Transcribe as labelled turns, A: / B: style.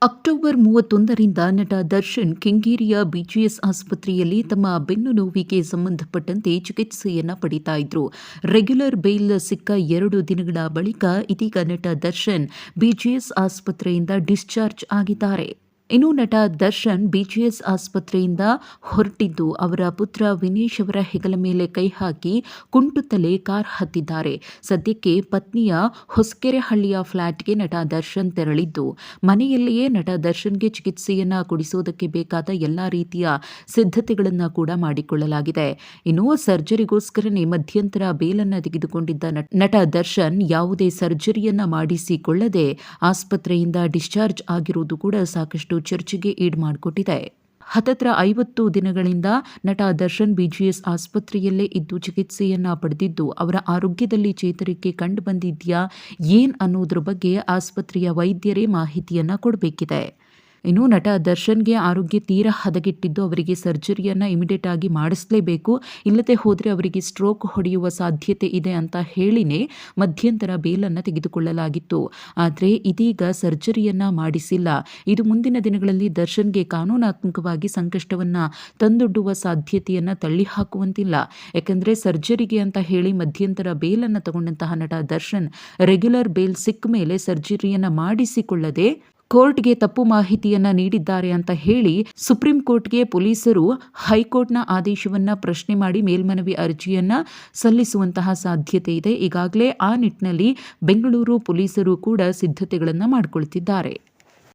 A: October 31ರಿಂದ ನಟ Darshan ಕೆಂಗೇರಿಯ BGS ಆಸ್ಪತ್ರೆಯಲ್ಲಿ ತಮ್ಮ ಬೆನ್ನು ನೋವಿಗೆ ಸಂಬಂಧಪಟ್ಟಂತೆ ಚಿಕಿತ್ಸೆಯನ್ನ ಪಡಿತಾ ಇದ್ರು. ರೆಗ್ಯುಲರ್ ಬೇಲ್ ಸಿಕ್ಕ 2 ದಿನಗಳ ಬಳಿಕ ಇದೀಗ ನಟ ದರ್ಶನ್ ಬಿಜಿಎಸ್ ಆಸ್ಪತ್ರೆಯಿಂದ ಡಿಸ್ಚಾರ್ಜ್ ಆಗಿದ್ದಾರೆ. ಇನ್ನು ನಟ ದರ್ಶನ್ ಬಿಜಿಎಸ್ ಆಸ್ಪತ್ರೆಯಿಂದ ಹೊರಟಿದ್ದು ಅವರ ಪುತ್ರ ವಿನೇಶ್ ಅವರ ಹೆಗಲ ಮೇಲೆ ಕೈ ಹಾಕಿ ಕುಂಟುತ್ತಲೇ ಕಾರ್ ಹತ್ತಿದ್ದಾರೆ. ಸದ್ಯಕ್ಕೆ ಪತ್ನಿಯ ಹೊಸಕೆರೆಹಳ್ಳಿಯ ಫ್ಲಾಟ್ಗೆ ನಟ ದರ್ಶನ್ ತೆರಳಿದ್ದು ಮನೆಯಲ್ಲಿಯೇ ನಟ ದರ್ಶನ್ಗೆ ಚಿಕಿತ್ಸೆಯನ್ನ ಕೊಡಿಸೋದಕ್ಕೆ ಬೇಕಾದ ಎಲ್ಲಾ ರೀತಿಯ ಸಿದ್ಧತೆಗಳನ್ನ ಕೂಡ ಮಾಡಿಕೊಳ್ಳಲಾಗಿದೆ. ಇನ್ನು ಸರ್ಜರಿಗೋಸ್ಕರನೇ ಮಧ್ಯಂತರ ಬೇಲನ್ನ ತೆಗೆದುಕೊಂಡಿದ್ದ ನಟ ದರ್ಶನ್ ಯಾವುದೇ ಸರ್ಜರಿಯನ್ನ ಮಾಡಿಸಿಕೊಳ್ಳದೆ ಆಸ್ಪತ್ರೆಯಿಂದ ಡಿಸ್ಚಾರ್ಜ್ ಆಗಿರುವುದು ಕೂಡ ಸಾಕಷ್ಟು ಚರ್ಚೆಗೆ ಈಡು ಮಾಡಿಕೊಟ್ಟಿದೆ. ಹತ್ತತ್ರ 50 ದಿನಗಳಿಂದ ನಟ ದರ್ಶನ್ ಬಿಜಿಎಸ್ ಆಸ್ಪತ್ರೆಯಲ್ಲೇ ಇದ್ದು ಚಿಕಿತ್ಸೆಯನ್ನ ಪಡೆದಿದ್ದು ಅವರ ಆರೋಗ್ಯದಲ್ಲಿ ಚೇತರಿಕೆ ಕಂಡು ಬಂದಿದ್ಯಾ ಏನ್ ಅನ್ನೋದ್ರ ಬಗ್ಗೆ ಆಸ್ಪತ್ರೆಯ ವೈದ್ಯರೇ ಮಾಹಿತಿಯನ್ನ ಕೊಡಬೇಕಿದೆ. ಇನ್ನು ನಟ ದರ್ಶನ್ಗೆ ಆರೋಗ್ಯ ತೀರಾ ಹದಗೆಟ್ಟಿದ್ದು ಅವರಿಗೆ ಸರ್ಜರಿಯನ್ನ ಇಮಿಡಿಯೇಟ್ ಆಗಿ ಮಾಡಿಸಲೇಬೇಕು, ಇಲ್ಲದೆ ಹೋದರೆ ಅವರಿಗೆ ಸ್ಟ್ರೋಕ್ ಹೊಡೆಯುವ ಸಾಧ್ಯತೆ ಇದೆ ಅಂತ ಹೇಳಿನೇ ಮಧ್ಯಂತರ ಬೇಲನ್ನು ತೆಗೆದುಕೊಳ್ಳಲಾಗಿತ್ತು. ಆದರೆ ಇದೀಗ ಸರ್ಜರಿಯನ್ನ ಮಾಡಿಸಿಲ್ಲ. ಇದು ಮುಂದಿನ ದಿನಗಳಲ್ಲಿ ದರ್ಶನ್ಗೆ ಕಾನೂನಾತ್ಮಕವಾಗಿ ಸಂಕಷ್ಟವನ್ನ ತಂದೊಡ್ಡುವ ಸಾಧ್ಯತೆಯನ್ನ ತಳ್ಳಿ ಹಾಕುವಂತಿಲ್ಲ. ಯಾಕಂದ್ರೆ ಸರ್ಜರಿಗೆ ಅಂತ ಹೇಳಿ ಮಧ್ಯಂತರ ಬೇಲನ್ನು ತಗೊಂಡಂತಹ ನಟ ದರ್ಶನ್ ರೆಗ್ಯುಲರ್ ಬೇಲ್ ಸಿಕ್ಕ ಮೇಲೆ ಸರ್ಜರಿಯನ್ನ ಮಾಡಿಸಿಕೊಳ್ಳದೆ ಕೋರ್ಟ್ಗೆ ತಪ್ಪು ಮಾಹಿತಿಯನ್ನ ನೀಡಿದ್ದಾರೆ ಅಂತ ಹೇಳಿ ಸುಪ್ರೀಂ ಕೋರ್ಟ್ಗೆ ಪೊಲೀಸರು ಹೈಕೋರ್ಟ್ನ ಆದೇಶವನ್ನ ಪ್ರಶ್ನೆ ಮಾಡಿ ಮೇಲ್ಮನವಿ ಅರ್ಜಿಯನ್ನ ಸಲ್ಲಿಸುವಂತಹ ಸಾಧ್ಯತೆ ಇದೆ. ಈಗಾಗಲೇ ಆ ನಿಟ್ಟಿನಲ್ಲಿ ಬೆಂಗಳೂರು ಪೊಲೀಸರು ಕೂಡ ಸಿದ್ಧತೆಗಳನ್ನ ಮಾಡಿಕೊಳ್ತಿದ್ದಾರೆ.